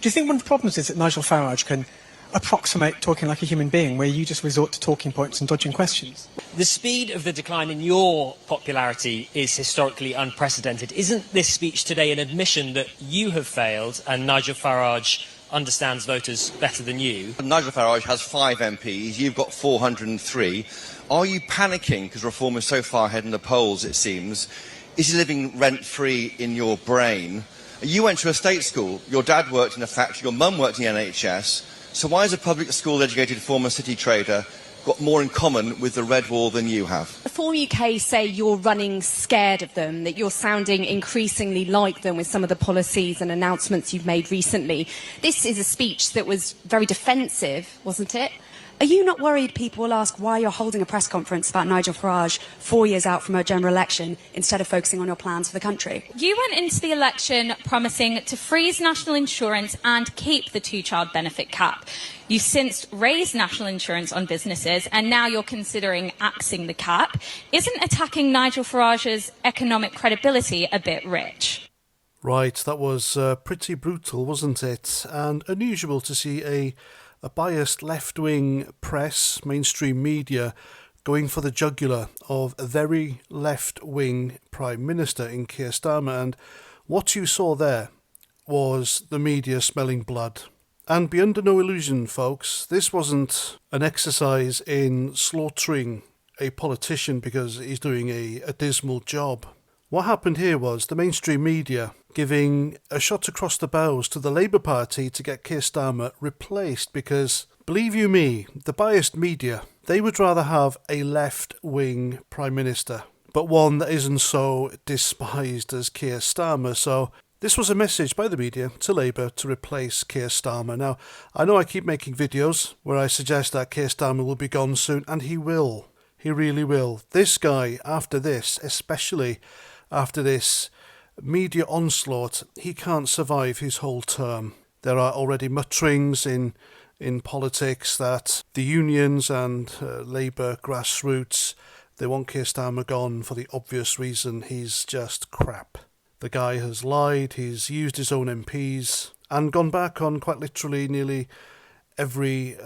you think one of the problems is that Nigel Farage can approximate talking like a human being, where you just resort to talking points and dodging questions? The speed of the decline in your popularity is historically unprecedented. Isn't this speech today an admission that you have failed and Nigel Farage understands voters better than you? Nigel Farage has 5 MPs, you've got 403. Are you panicking because Reform is so far ahead in the polls, it seems? Is he living rent-free in your brain? You went to a state school, your dad worked in a factory, your mum worked in the NHS. So why has a public school-educated former city trader got more in common with the Red Wall than you have? Reform UK say you're running scared of them, that you're sounding increasingly like them with some of the policies and announcements you've made recently. This is a speech that was very defensive, wasn't it? Are you not worried people will ask why you're holding a press conference about Nigel Farage 4 years out from a general election instead of focusing on your plans for the country? You went into the election promising to freeze national insurance and keep the two-child benefit cap. You've since raised national insurance on businesses and now you're considering axing the cap. Isn't attacking Nigel Farage's economic credibility a bit rich? Right, that was pretty brutal, wasn't it? And unusual to see a biased left-wing press, mainstream media, going for the jugular of a very left-wing Prime Minister in Keir Starmer. And what you saw there was the media smelling blood. And be under no illusion, folks, this wasn't an exercise in slaughtering a politician because he's doing a dismal job. What happened here was the mainstream media giving a shot across the bows to the Labour Party to get Keir Starmer replaced because, believe you me, the biased media, they would rather have a left-wing Prime Minister, but one that isn't so despised as Keir Starmer. So this was a message by the media to Labour to replace Keir Starmer. Now, I know I keep making videos where I suggest that Keir Starmer will be gone soon, and he will. He really will. This guy, after this, especially after this media onslaught, he can't survive his whole term. There are already mutterings in politics that the unions and Labour grassroots, they want Keir Starmer gone for the obvious reason he's just crap. The guy has lied, he's used his own MPs and gone back on quite literally nearly every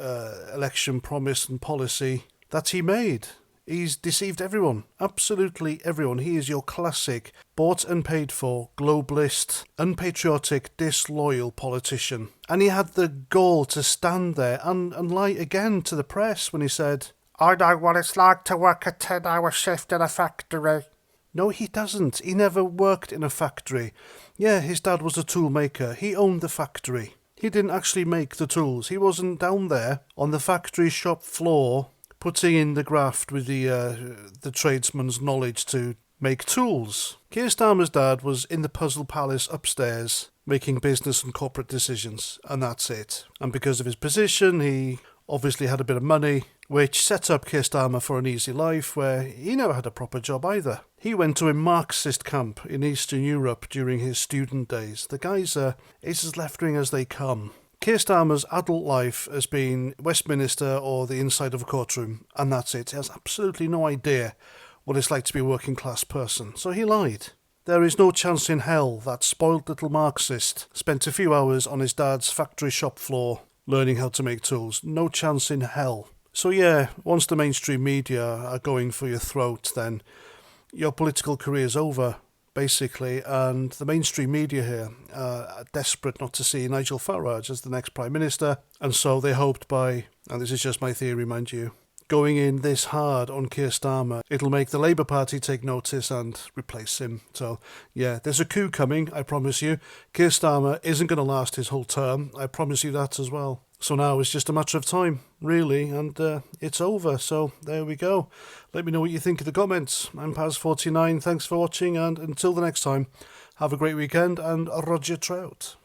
election promise and policy that he made. He's deceived everyone, absolutely everyone. He is your classic, bought and paid for, globalist, unpatriotic, disloyal politician. And he had the gall to stand there and lie again to the press when he said, "I know what it's like to work a 10-hour shift in a factory." No, he doesn't. He never worked in a factory. Yeah, his dad was a tool maker. He owned the factory. He didn't actually make the tools. He wasn't down there on the factory shop floor putting in the graft with the tradesman's knowledge to make tools. Keir Starmer's dad was in the Puzzle Palace upstairs making business and corporate decisions, and that's it. And because of his position, he obviously had a bit of money, which set up Keir Starmer for an easy life where he never had a proper job either. He went to a Marxist camp in Eastern Europe during his student days. The guy's as left-wing as they come. Keir Starmer's adult life has been Westminster or the inside of a courtroom, and that's it. He has absolutely no idea what it's like to be a working class person, so he lied. There is no chance in hell that spoiled little Marxist spent a few hours on his dad's factory shop floor learning how to make tools. No chance in hell. So yeah, once the mainstream media are going for your throat, then your political career is over, basically, and the mainstream media here are desperate not to see Nigel Farage as the next Prime Minister, and so they hoped by, and this is just my theory mind you, going in this hard on Keir Starmer, it'll make the Labour Party take notice and replace him. So yeah, there's a coup coming, I promise you. Keir Starmer isn't going to last his whole term, I promise you that as well. So now it's just a matter of time, really, and it's over. So there we go. Let me know what you think in the comments. I'm Paz49, thanks for watching, and until the next time, have a great weekend, and Roger Trout.